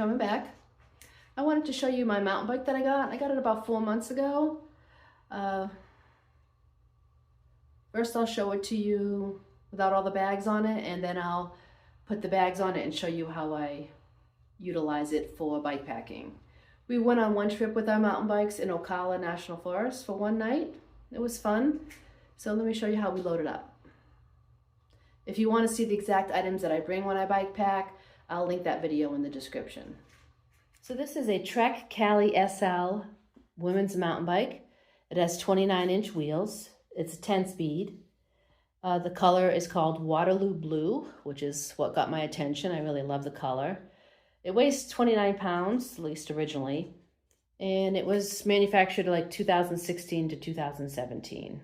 coming back. I wanted to show you my mountain bike that I got. I got it about 4 months ago. First I'll show it to you without all the bags on it, and then I'll put the bags on it and show you how I utilize it for bike packing. We went on one trip with our mountain bikes in Ocala National Forest for one night. It was fun. So let me show you how we load it up. If you want to see the exact items that I bring when I bike pack, I'll link that video in the description. So this is a Trek Cali SL women's mountain bike. It has 29-inch wheels. It's a 10-speed. The color is called Waterloo Blue, which is what got my attention. I really love the color. It weighs 29 pounds, at least originally, and it was manufactured like 2016 to 2017.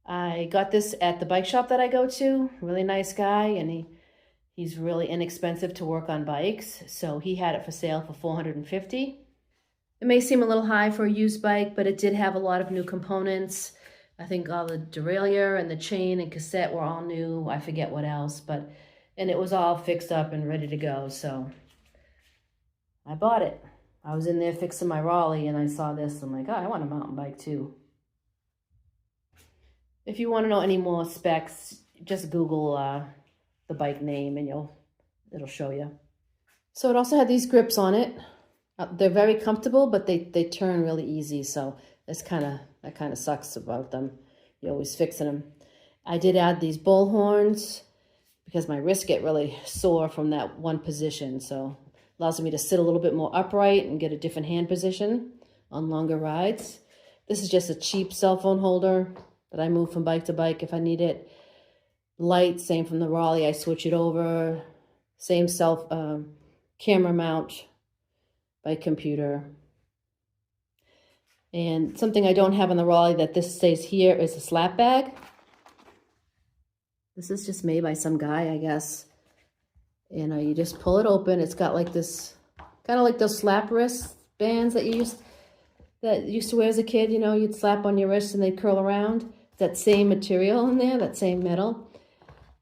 I got this at the bike shop that I go to. Really nice guy, and he's really inexpensive to work on bikes, so he had it for sale for $450. It may seem a little high for a used bike, but it did have a lot of new components. I think all the derailleur and the chain and cassette were all new. I forget what else, and it was all fixed up and ready to go, so I bought it. I was in there fixing my Raleigh and I saw this. I'm like, oh, I want a mountain bike too. If you want to know any more specs, just Google the bike name and it'll show you. So it also had these grips on it. They're very comfortable, but they turn really easy, so that kind of sucks about them. You're always fixing them. I did add these bull horns because my wrists get really sore from that one position, so it allows me to sit a little bit more upright and get a different hand position on longer rides. This is just a cheap cell phone holder that I move from bike to bike if I need it. Light, same from the Raleigh, I switch it over. Same camera mount, bike computer. And something I don't have on the Raleigh that this stays here is a slap bag. This is just made by some guy, I guess. And you just pull it open. It's got like this, kind of like those slap wrist bands that you used to wear as a kid. You know, you'd slap on your wrist and they'd curl around. That same material in there, that same metal.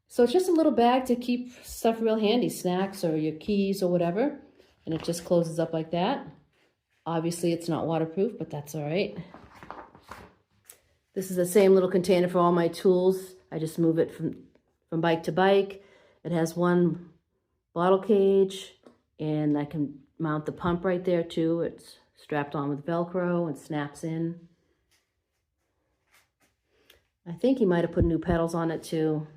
So it's just a little bag to keep stuff real handy, snacks or your keys or whatever. And it just closes up like that. Obviously, it's not waterproof, but that's all right. This is the same little container for all my tools. I just move it from bike to bike. It has one bottle cage, and I can mount the pump right there too. It's strapped on with Velcro and snaps in. I think he might have put new pedals on it too.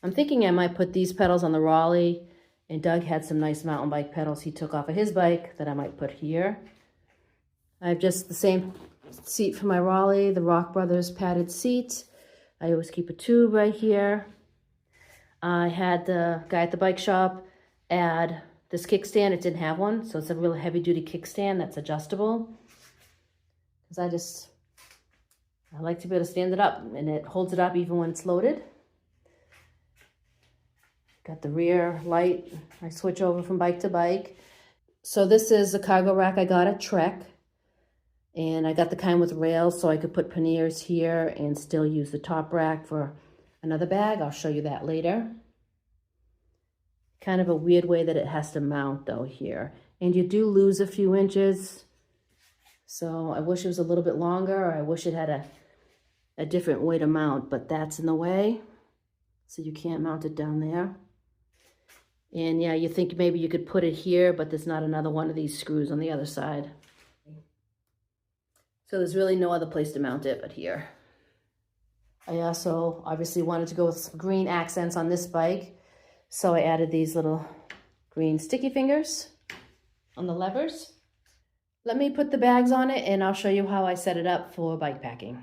I'm thinking I might put these pedals on the Raleigh, and Doug had some nice mountain bike pedals he took off of his bike that I might put here. I have just the same seat for my Raleigh, the Rock Brothers padded seat. I always keep a tube right here. I had the guy at the bike shop add this kickstand. It didn't have one, so it's a real heavy-duty kickstand that's adjustable. Because I like to be able to stand it up, and it holds it up even when it's loaded. Got the rear light. I switch over from bike to bike. So this is a cargo rack I got at Trek. And I got the kind with rails so I could put panniers here and still use the top rack for another bag. I'll show you that later. Kind of a weird way that it has to mount though here. And you do lose a few inches. So I wish it was a little bit longer, or I wish it had a different way to mount, but that's in the way. So you can't mount it down there. And yeah, you think maybe you could put it here, but there's not another one of these screws on the other side. So there's really no other place to mount it but here. I also obviously wanted to go with some green accents on this bike. So I added these little green sticky fingers on the levers. Let me put the bags on it and I'll show you how I set it up for bike packing.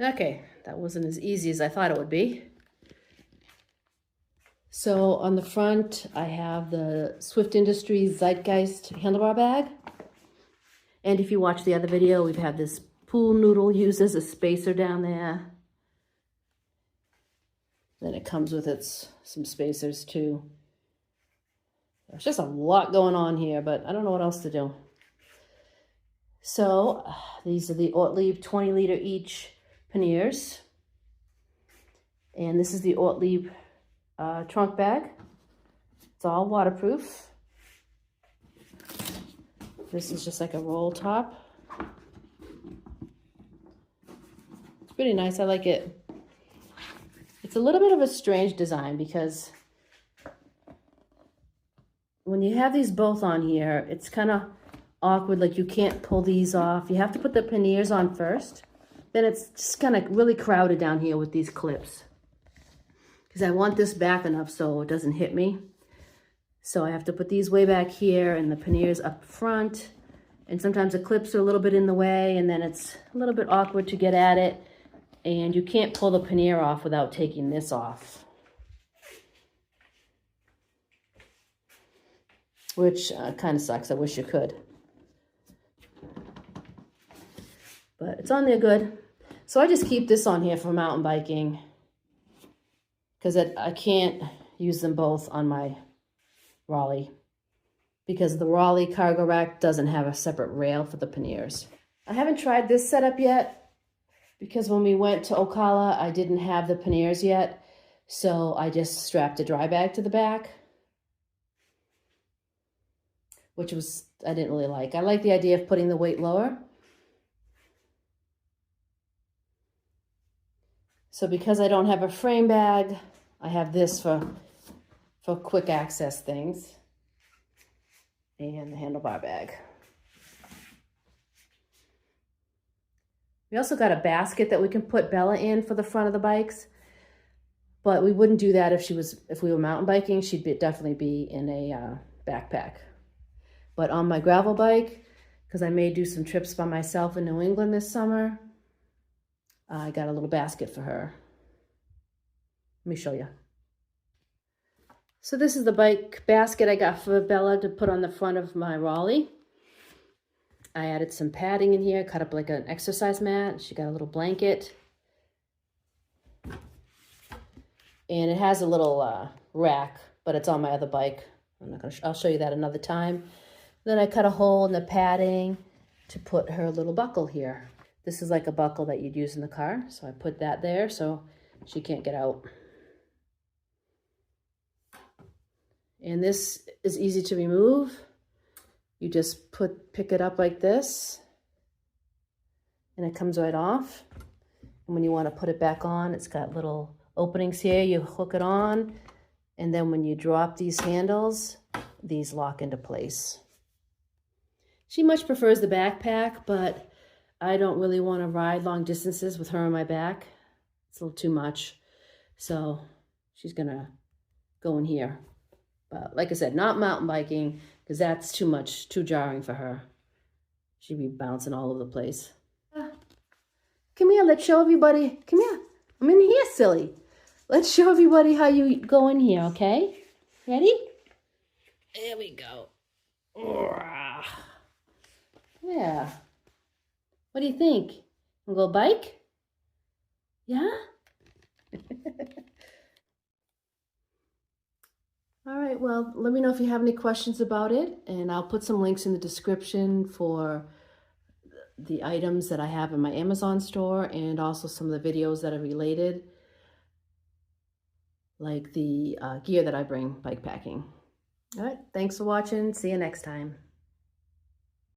Okay, that wasn't as easy as I thought it would be. So on the front, I have the Swift Industries Zeitgeist handlebar bag. And if you watch the other video, we've had this pool noodle used as a spacer down there. Then it comes with some spacers too. There's just a lot going on here, but I don't know what else to do. So these are the Ortlieb 20 liter each panniers. And this is the Ortlieb trunk bag. It's all waterproof. This is just like a roll top. It's pretty nice, I like it. It's a little bit of a strange design because when you have these both on here, it's kind of awkward, like you can't pull these off. You have to put the panniers on first. Then it's just kind of really crowded down here with these clips. Because I want this back enough so it doesn't hit me. So I have to put these way back here and the panniers up front. And sometimes the clips are a little bit in the way and then it's a little bit awkward to get at it. And you can't pull the pannier off without taking this off. Which kind of sucks. I wish you could. But it's on there good. So I just keep this on here for mountain biking. Because I can't use them both on my Raleigh. Because the Raleigh cargo rack doesn't have a separate rail for the panniers. I haven't tried this setup yet. Because when we went to Ocala, I didn't have the panniers yet. So I just strapped a dry bag to the back. Which I didn't really like. I like the idea of putting the weight lower. So because I don't have a frame bag, I have this for quick access things. And the handlebar bag. We also got a basket that we can put Bella in for the front of the bikes. But we wouldn't do that if we were mountain biking. She'd definitely be in a backpack. But on my gravel bike, because I may do some trips by myself in New England this summer, I got a little basket for her. Let me show you. So this is the bike basket I got for Bella to put on the front of my Raleigh. I added some padding in here, cut up like an exercise mat. She got a little blanket. And it has a little rack, but it's on my other bike. I'll show you that another time. Then I cut a hole in the padding to put her little buckle here. This is like a buckle that you'd use in the car. So I put that there so she can't get out. And this is easy to remove. You just pick it up like this and it comes right off. And when you want to put it back on, it's got little openings here. You hook it on and then when you drop these handles, these lock into place. She much prefers the backpack, but I don't really want to ride long distances with her on my back. It's a little too much. So she's gonna go in here. But like I said, not mountain biking, because that's too much, too jarring for her. She'd be bouncing all over the place. Come here, let's show everybody. Come here. I'm in here, silly. Let's show everybody how you go in here, okay? Ready? There we go. Yeah. What do you think? Wanna go bike? Yeah? All right, well, let me know if you have any questions about it, and I'll put some links in the description for the items that I have in my Amazon store and also some of the videos that are related, like the gear that I bring bike packing. All right, thanks for watching. See you next time.